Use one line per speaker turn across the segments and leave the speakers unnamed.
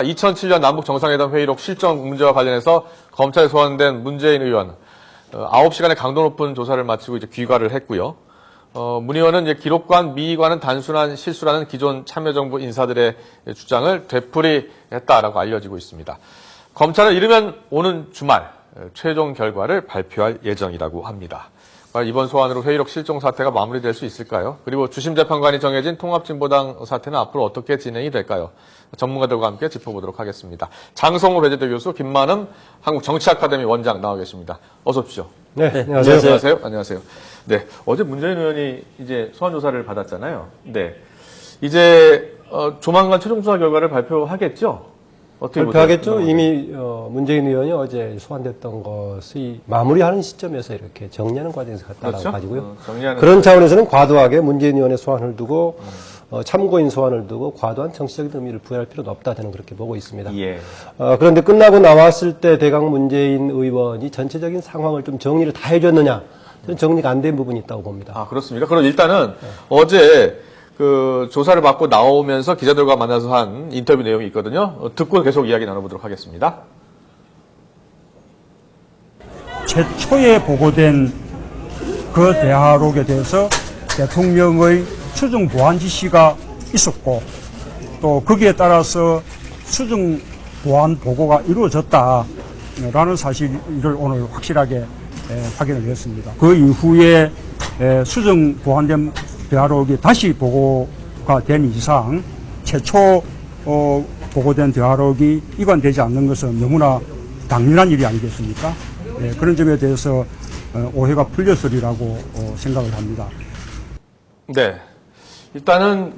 2007년 남북 정상회담 회의록 실정 문제와 관련해서 검찰에 소환된 문재인 의원 9시간의 강도 높은 조사를 마치고 이제 귀가를 했고요. 문 의원은 이제 기록관 미의관은 단순한 실수라는 기존 참여정부 인사들의 주장을 되풀이했다라고 알려지고 있습니다. 검찰은 이르면 오는 주말 최종 결과를 발표할 예정이라고 합니다. 이번 소환으로 회의록 실종 사태가 마무리될 수 있을까요? 그리고 주심 재판관이 정해진 통합진보당 사태는 앞으로 어떻게 진행이 될까요? 전문가들과 함께 짚어보도록 하겠습니다. 장성호 배재대 교수, 김만음 한국정치아카데미 원장 나와 계십니다. 어서 오십시오.
네, 안녕하세요.
안녕하세요. 안녕하세요. 네, 어제 문재인 의원이 이제 소환 조사를 받았잖아요. 네, 이제 조만간 최종 수사 결과를 발표하겠죠? 어떻게
발표하겠죠? 이미 문재인 의원이 어제 소환됐던 것이 마무리하는 시점에서 이렇게 정리하는 과정에서 갔다라고
그렇죠?
가지고요.
정리하는
그런 차원에서는 과도하게 문재인 의원의 소환을 두고 참고인 소환을 두고 과도한 정치적인 의미를 부여할 필요는 없다 저는 그렇게 보고 있습니다.
예.
그런데 끝나고 나왔을 때 대강 문재인 의원이 전체적인 상황을 좀 정리를 다 해줬느냐? 저는 정리가 안 된 부분이 있다고 봅니다.
아, 그렇습니까? 그럼 일단은 어제 그 조사를 받고 나오면서 기자들과 만나서 한 인터뷰 내용이 있거든요. 듣고 계속 이야기 나눠보도록 하겠습니다.
최초에 보고된 그 대화록에 대해서 대통령의 수정 보완 지시가 있었고 또 거기에 따라서 수정 보완 보고가 이루어졌다라는 사실을 오늘 확실하게 확인을 했습니다. 그 이후에 수정 보완된 대화록이 다시 보고가 된 이상 최초 보고된 대화록이 이관되지 않는 것은 너무나 당연한 일이 아니겠습니까? 그런 점에 대해서 오해가 풀렸으리라고 생각을 합니다.
네. 일단은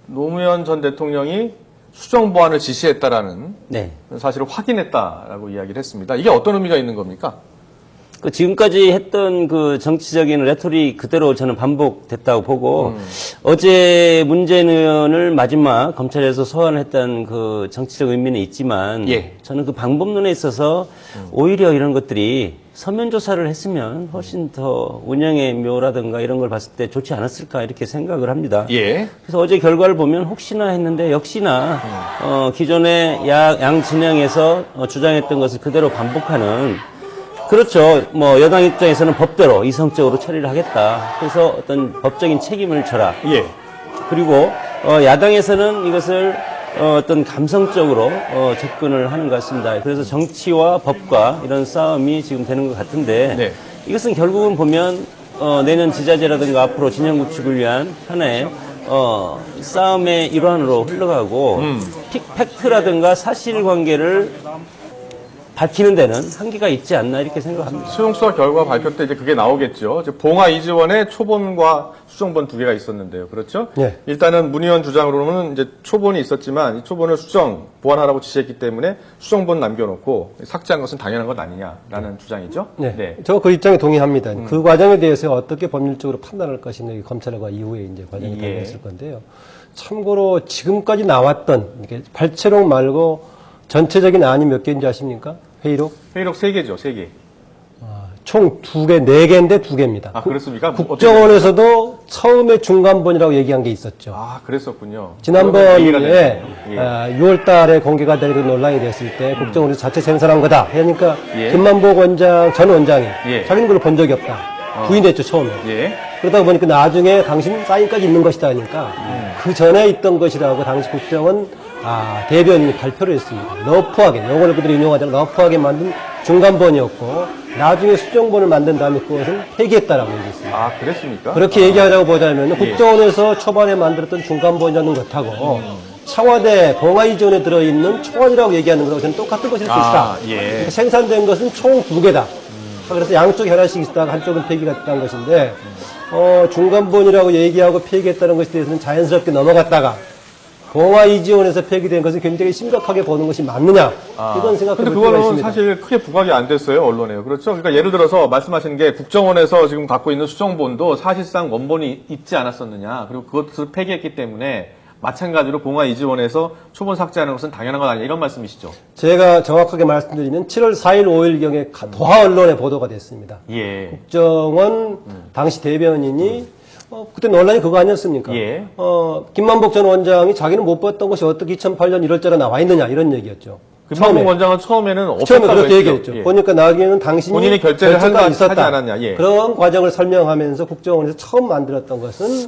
노무현 전 대통령이 수정 보완을 지시했다라는 사실을 확인했다라고 이야기를 했습니다. 이게 어떤 의미가 있는 겁니까?
지금까지 했던 그 정치적인 레토릭 그대로 저는 반복됐다고 보고 어제 문재인 의원을 마지막 검찰에서 소환했던 그 정치적 의미는 있지만 저는 그 방법론에 있어서 오히려 이런 것들이 서면 조사를 했으면 훨씬 더 운영의 묘라든가 이런 걸 봤을 때 좋지 않았을까 이렇게 생각을 합니다. 그래서 어제 결과를 보면 혹시나 했는데 역시나 기존의 양 진영에서 주장했던 것을 그대로 반복하는 그렇죠. 여당 입장에서는 법대로 이성적으로 처리를 하겠다. 그래서 어떤 법적인 책임을 져라. 그리고 야당에서는 이것을 어떤 감성적으로 접근을 하는 것 같습니다. 그래서 정치와 법과 이런 싸움이 지금 되는 것 같은데 이것은 결국은 보면 내년 지자체라든가 앞으로 진영 구축을 위한 하나의 싸움의 일환으로 흘러가고 팩트라든가 사실관계를 밝히는 데는 한계가 있지 않나 이렇게 생각합니다.
수용수사 결과 발표 때 이제 그게 나오겠죠. 이제 봉화 이지원에 초본과 수정본 두 개가 있었는데요. 그렇죠?
네.
일단은 문 의원 주장으로는 이제 초본이 있었지만 이 초본을 수정, 보완하라고 지시했기 때문에 수정본 남겨놓고 삭제한 것은 당연한 것 아니냐라는 주장이죠.
네. 저 그 입장에 동의합니다. 그 과정에 대해서 어떻게 법률적으로 판단할 것인지 검찰과 이후에 이제 과정이 달려있을 건데요. 참고로 지금까지 나왔던 이렇게 발췌록 말고 전체적인 안이 몇 개인지 아십니까? 회의록?
회의록 3개죠, 3개.
총 2개, 4개인데 2개입니다.
아, 그렇습니까?
국정원에서도 처음에 중간본이라고 얘기한 게 있었죠.
아, 그랬었군요.
지난번에 6월 달에 공개가 되고 논란이 됐을 때 국정원에서 자체 생산한 거다. 그러니까 김만복 원장, 전 원장이 자기는 그걸 본 적이 없다. 부인했죠, 처음에. 그러다 보니까 나중에 당신 사인까지 있는 것이다 하니까 그 전에 있던 것이라고 당시 국정원 대변인이 발표를 했습니다. 러프하게, 영어를 그대로 인용하자면 러프하게 만든 중간본이었고, 나중에 수정본을 만든 다음에 그것을 폐기했다라고 얘기했습니다.
아, 그랬습니까?
그렇게 얘기하자고 보자면, 국정원에서 초반에 만들었던 중간본이라는 것하고, 청와대 봉화 이전에 들어있는 초원이라고 얘기하는 것하고 저는 똑같은 것일 것이다. 그러니까 생산된 것은 총 2개다. 그래서 양쪽 하나씩 있다가 한쪽은 폐기가 됐다는 것인데, 중간본이라고 얘기하고 폐기했다는 것에 대해서는 자연스럽게 넘어갔다가, 봉화 이지원에서 폐기된 것은 굉장히 심각하게 보는 것이 맞느냐 이건 생각해 볼 필요가 있습니다.
그거는 사실 크게 부각이 안 됐어요, 언론에요. 그렇죠? 그러니까 예를 들어서 말씀하시는 게 국정원에서 지금 갖고 있는 수정본도 사실상 원본이 있지 않았었느냐. 그리고 그것을 폐기했기 때문에 마찬가지로 봉화 이지원에서 초본 삭제하는 것은 당연한 건 아니냐 이런 말씀이시죠?
제가 정확하게 말씀드리면 7월 4일, 5일경에 도하 언론에 보도가 됐습니다. 국정원 당시 대변인이 그때 논란이 그거 아니었습니까?
예.
김만복 전 원장이 자기는 못 봤던 것이 어떻게 2008년 1월달에 나와 있느냐 이런 얘기였죠.
김만복 원장은 처음에는
처음에
없었다고
그렇게
했죠.
얘기했죠.
예.
보니까 나중에는 당신이
본인이 결제를
결제가
하지 않았냐. 예.
그런 과정을 설명하면서 국정원에서 처음 만들었던 것은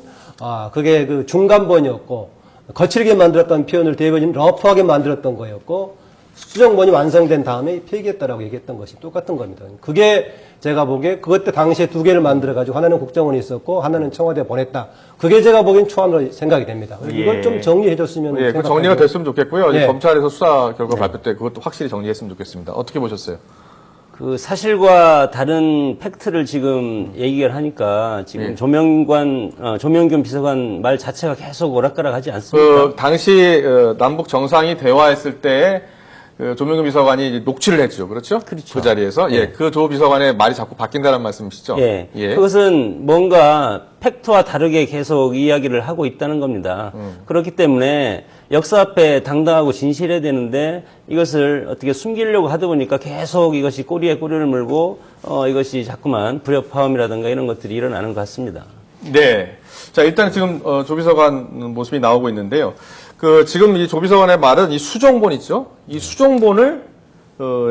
그게 그 중간본이었고 거칠게 만들었다는 표현을 대변인 러프하게 만들었던 거였고 수정본이 완성된 다음에 폐기했다라고 얘기했던 것이 똑같은 겁니다. 그게 제가 보기에 그때 당시에 두 개를 만들어가지고 하나는 국정원에 있었고 하나는 청와대에 보냈다. 그게 제가 보기엔 초안으로 생각이 됩니다. 이걸 좀 정리해줬으면
예, 그 정리가 됐으면 좋겠고요.
예.
검찰에서 수사 결과 발표 때 그것도 확실히 정리했으면 좋겠습니다. 어떻게 보셨어요?
그 사실과 다른 팩트를 지금 얘기를 하니까 지금
예.
조명균 비서관 말 자체가 계속 오락가락하지 않습니까?
그 당시 남북 정상이 대화했을 때 조명근 비서관이 이제 녹취를 했죠. 그렇죠?
그렇죠.
그 자리에서. 예. 그 조 비서관의 말이 자꾸 바뀐다는 말씀이시죠?
예. 그것은 뭔가 팩트와 다르게 계속 이야기를 하고 있다는 겁니다. 그렇기 때문에 역사 앞에 당당하고 진실해야 되는데 이것을 어떻게 숨기려고 하다 보니까 계속 이것이 꼬리에 꼬리를 물고 이것이 자꾸만 불협화음이라든가 이런 것들이 일어나는 것 같습니다.
네. 자, 일단 지금 조 비서관 모습이 나오고 있는데요. 지금 이 조 비서관의 말은 이 수정본 있죠? 이 수정본을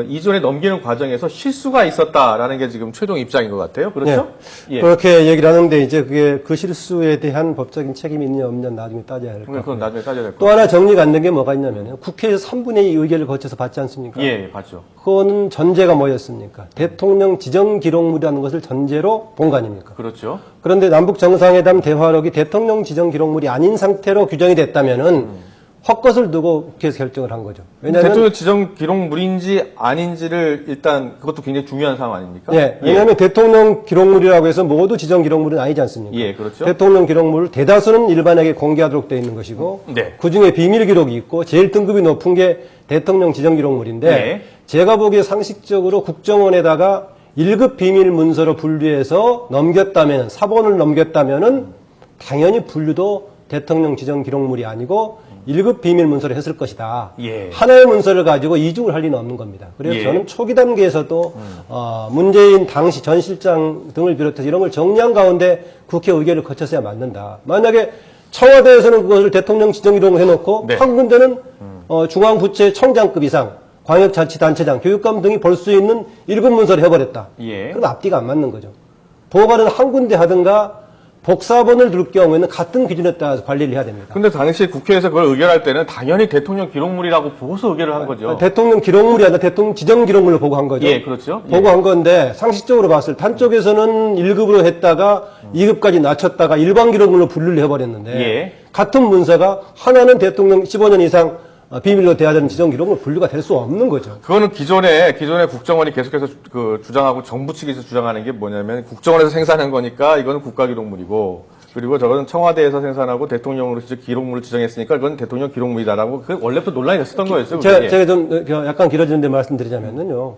이전에 넘기는 과정에서 실수가 있었다라는 게 지금 최종 입장인 것 같아요. 그렇죠?
네. 그렇게 얘기를 하는데 이제 그게 그 실수에 대한 법적인 책임이 있냐 없냐 나중에 따져야 할 것 같아요.
그건 나중에 따져야 될 것
또 하나 정리가 안 된 게 뭐가 있냐면요. 국회에서 3분의 2 의결을 거쳐서 받지 않습니까?
예, 봤죠.
그거는 전제가 뭐였습니까? 대통령 지정 기록물이라는 것을 전제로 본 거 아닙니까?
그렇죠.
그런데 남북 정상회담 대화록이 대통령 지정 기록물이 아닌 상태로 규정이 됐다면은 헛것을 두고 국회에서 결정을 한 거죠. 왜냐하면
대통령 지정 기록물인지 아닌지를 일단 그것도 굉장히 중요한 상황 아닙니까?
네, 왜냐하면 대통령 기록물이라고 해서 모두 지정 기록물은 아니지 않습니까?
예, 그렇죠.
대통령 기록물 대다수는 일반에게 공개하도록 되어 있는 것이고
네.
그중에 비밀 기록이 있고 제일 등급이 높은 게 대통령 지정 기록물인데
네.
제가 보기에 상식적으로 국정원에다가 1급 비밀 문서로 분류해서 넘겼다면 사본을 넘겼다면은 당연히 분류도 대통령 지정 기록물이 아니고 1급 비밀 문서를 했을 것이다.
예.
하나의 문서를 가지고 이중을 할 리는 없는 겁니다. 그래서
예.
저는 초기 단계에서도 문재인 당시 전 실장 등을 비롯해서 이런 걸 정리한 가운데 국회 의결을 거쳐서야 맞는다. 만약에 청와대에서는 그것을 대통령 지정 기록을 해놓고
네.
한 군데는 중앙부처의 청장급 이상 광역자치단체장, 교육감 등이 볼 수 있는 1급 문서를 해버렸다.
예.
그럼 앞뒤가 안 맞는 거죠. 보관은 한 군데 하든가 복사본을 둘 경우에는 같은 기준에 따라서 관리를 해야 됩니다.
근데 당시 국회에서 그걸 의결할 때는 당연히 대통령 기록물이라고 보고서 의결을 한 거죠.
대통령 기록물이 아니라 대통령 지정 기록물로 보고 한 거죠.
예, 그렇죠.
보고 한 건데 상식적으로 봤을 때 한쪽에서는 1급으로 했다가 2급까지 낮췄다가 일반 기록물로 분류를 해버렸는데
예.
같은 문서가 하나는 대통령 15년 이상 비밀로 대하자는 지정 기록물 분류가 될 수 없는 거죠.
그거는 기존에 국정원이 계속해서 주장하고 정부 측에서 주장하는 게 뭐냐면 국정원에서 생산한 거니까 이거는 국가기록물이고 그리고 저거는 청와대에서 생산하고 대통령으로 기록물을 지정했으니까 이건 대통령 기록물이다라고 그 원래부터 논란이 됐었던 거였어요.
제가 좀 약간 길어지는데 말씀드리자면요.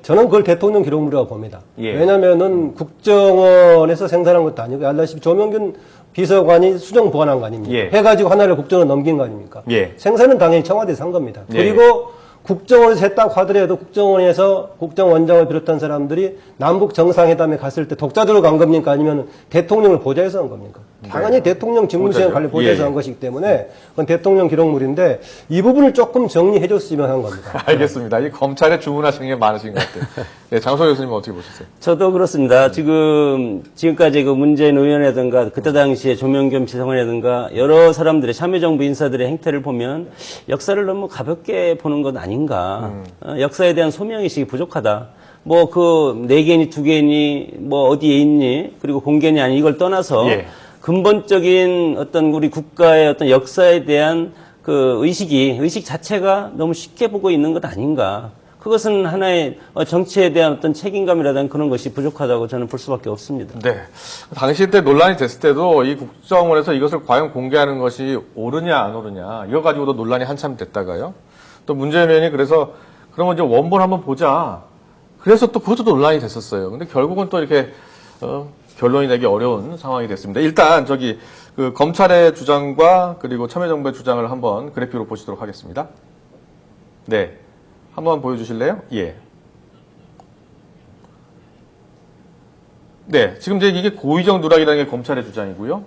저는 그걸 대통령 기록물이라고 봅니다.
예.
왜냐면은 국정원에서 생산한 것도 아니고 알다시피 조명균 비서관이 수정 보관한 거 아닙니까?
예.
해가지고 하나를 국정원 넘긴 거 아닙니까?
예.
생산은 당연히 청와대에서 한 겁니다.
예.
그리고 국정원에서 했다고 하더라도 국정원에서 국정원장을 비롯한 사람들이 남북 정상회담에 갔을 때 독자적으로 간 겁니까? 아니면 대통령을 보좌해서 한 겁니까? 당연히 대통령 직무수행 관리 보좌해서
예.
한 것이기 때문에 그건 대통령 기록물인데 이 부분을 조금 정리해줬으면 한 겁니다.
알겠습니다. 이 검찰에 주문하시는 게 많으신 것 같아요. 네, 장소 교수님 어떻게 보셨어요?
저도 그렇습니다. 지금까지 그 문재인 의원이라든가 그때 당시에 조명균 비서관이라든가 여러 사람들의 참여정부 인사들의 행태를 보면 역사를 너무 가볍게 보는 건 아닌가. 역사에 대한 소명의식이 부족하다. 뭐 그 4개니 2개니 뭐 어디에 있니 그리고 공개니 아니 이걸 떠나서
예.
근본적인 어떤 우리 국가의 어떤 역사에 대한 그 의식 자체가 너무 쉽게 보고 있는 것 아닌가. 그것은 하나의 정치에 대한 어떤 책임감이라든가 그런 것이 부족하다고 저는 볼 수밖에 없습니다.
네. 당시 때 논란이 됐을 때도 이 국정원에서 이것을 과연 공개하는 것이 옳으냐 안 옳으냐 이거 가지고도 논란이 한참 됐다가요. 또 문재인 의원이 그래서 그러면 이제 원본 한번 보자. 그래서 또 그것도 논란이 됐었어요. 근데 결국은 또 이렇게 결론이 내기 어려운 상황이 됐습니다. 일단 그 검찰의 주장과 그리고 참여정부의 주장을 한번 그래픽으로 보시도록 하겠습니다. 네. 한번 보여주실래요? 예. 네, 지금 이제 이게 고의적 누락이라는 게 검찰의 주장이고요.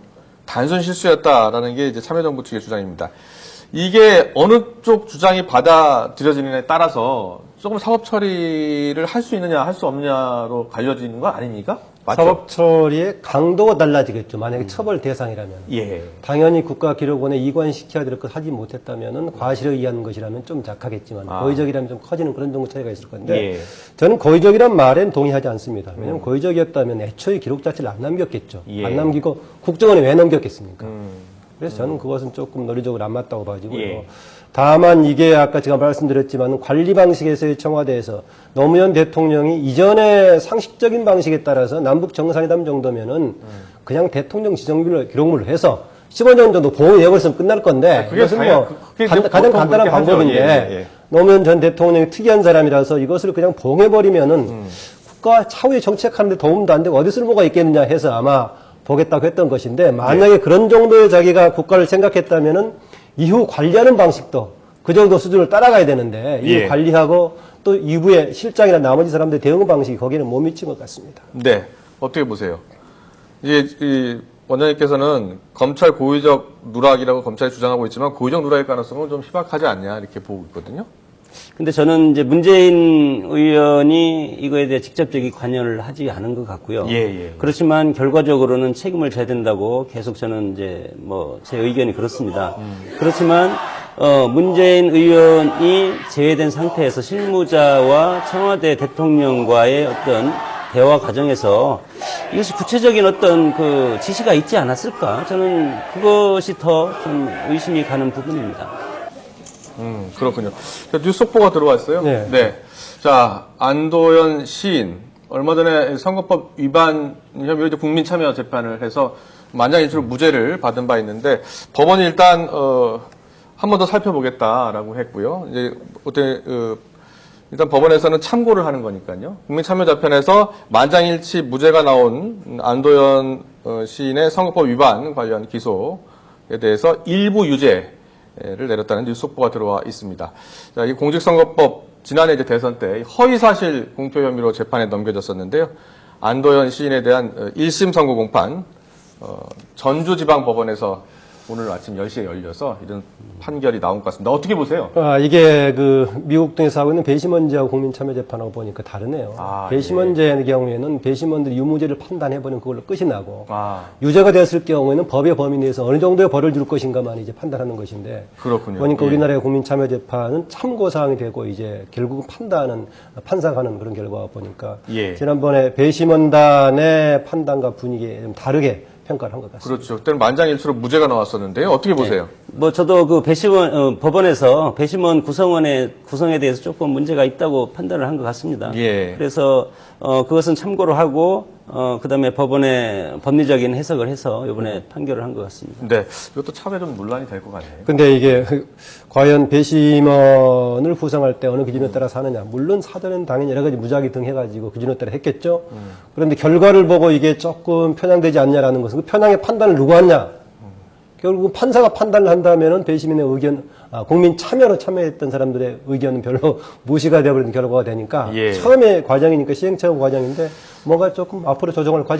단순 실수였다라는 게 이제 참여정부 측의 주장입니다. 이게 어느 쪽 주장이 받아들여지느냐에 따라서 조금 사법 처리를 할 수 있느냐, 할 수 없느냐로 갈려지는 거 아닙니까? 맞죠?
사법 처리의 강도가 달라지겠죠. 만약에 처벌 대상이라면.
예.
당연히 국가기록원에 이관시켜야 될 것 하지 못했다면은 과실에 의한 것이라면 좀 작하겠지만 고의적이라면 좀 커지는 그런 정도 차이가 있을 건데
예.
저는 고의적이란 말엔 동의하지 않습니다. 왜냐하면 고의적이었다면 애초에 기록 자체를 안 남겼겠죠.
예.
안 남기고 국정원에 왜 넘겼겠습니까? 그래서 저는 그것은 조금 논리적으로 안 맞다고 봐지고요.
예.
다만 이게 아까 제가 말씀드렸지만 관리 방식에서의 청와대에서 노무현 대통령이 이전의 상식적인 방식에 따라서 남북 정상회담 정도면은 그냥 대통령 지정 기록물로 해서 15년 정도 보호해 버렸으면 끝날 건데
그게
이것은
당연-
뭐
그게
가장
보통
간단한
그렇게 하죠.
방법인데
예, 예.
노무현 전 대통령이 특이한 사람이라서 이것을 그냥 봉해 버리면은 국가 차후에 정책하는데 도움도 안 되고 어디 쓸모가 있겠느냐 해서 아마 보겠다고 했던 것인데 만약에 그런 정도의 자기가 국가를 생각했다면은 이후 관리하는 방식도 그 정도 수준을 따라가야 되는데 이
예.
관리하고 또 이후에 실장이나 나머지 사람들의 대응 방식이 거기에는 못 미친 것 같습니다.
네. 어떻게 보세요? 이제 이 원장님께서는 검찰 고의적 누락이라고 검찰이 주장하고 있지만 고의적 누락일 가능성은 좀 희박하지 않냐 이렇게 보고 있거든요.
근데 저는 이제 문재인 의원이 이거에 대해 직접적인 관여를 하지 않은 것 같고요.
예.
그렇지만 결과적으로는 책임을 져야 된다고 계속 저는 이제 뭐 제 의견이 그렇습니다. 그렇지만 문재인 의원이 제외된 상태에서 실무자와 청와대 대통령과의 어떤 대화 과정에서 이것이 구체적인 어떤 그 지시가 있지 않았을까? 저는 그것이 더 좀 의심이 가는 부분입니다.
그렇군요. 뉴스 속보가 들어왔어요.
네.
자, 안도현 시인. 얼마 전에 선거법 위반 혐의로 이제 국민참여 재판을 해서 만장일치로 무죄를 받은 바 있는데 법원이 일단 한 번 더 살펴보겠다라고 했고요. 이제 어때 일단 법원에서는 참고를 하는 거니까요. 국민참여자편에서 만장일치 무죄가 나온 안도현 시인의 선거법 위반 관련 기소에 대해서 일부 유죄를 내렸다는 뉴스 속보가 들어와 있습니다. 자, 이 공직선거법 지난해 이제 대선 때 허위사실 공표 혐의로 재판에 넘겨졌었는데요. 안도현 시인에 대한 1심 선고 공판 전주지방법원에서 오늘 아침 10시에 열려서 이런 판결이 나온 것 같습니다. 어떻게 보세요?
이게 그 미국 등에서 하고 있는 배심원제하고 국민참여재판하고 보니까 다르네요. 배심원제의 경우에는 배심원들이 유무죄를 판단해버리면 그걸로 끝이 나고 유죄가 됐을 경우에는 법의 범위 내에서 어느 정도의 벌을 줄 것인가만 이제 판단하는 것인데
그렇군요.
보니까 우리나라의 국민참여재판은 참고사항이 되고 이제 결국은 판사하는 그런 결과가 보니까 지난번에 배심원단의 판단과 분위기에 좀 다르게 평가를 한 것 같습니다.
그렇죠. 그때는 만장일치로 무죄가 나왔었는데요. 어떻게 보세요?
뭐 저도 그 배심원 법원에서 배심원 구성에 대해서 조금 문제가 있다고 판단을 한 것 같습니다. 그래서 그것은 참고로 하고 그다음에 법원의 법리적인 해석을 해서 이번에 판결을 한 것 같습니다.
네, 이것도 차후에 좀 논란이 될 것 같네요.
근데 이게 과연 배심원을 구성할 때 어느 기준에 따라서 하느냐. 물론 사전에는 당연히 여러 가지 무작위 등 해가지고 기준에 따라 했겠죠. 그런데 결과를 보고 이게 조금 편향되지 않냐라는 것은 그 편향의 판단을 누가 하느냐. 결국 판사가 판단을 한다면은 배심원의 의견, 국민 참여로 참여했던 사람들의 의견은 별로 무시가 되어버리는 결과가 되니까 처음에 과정이니까 시행착오 과정인데 뭔가 조금 앞으로 조정할 과정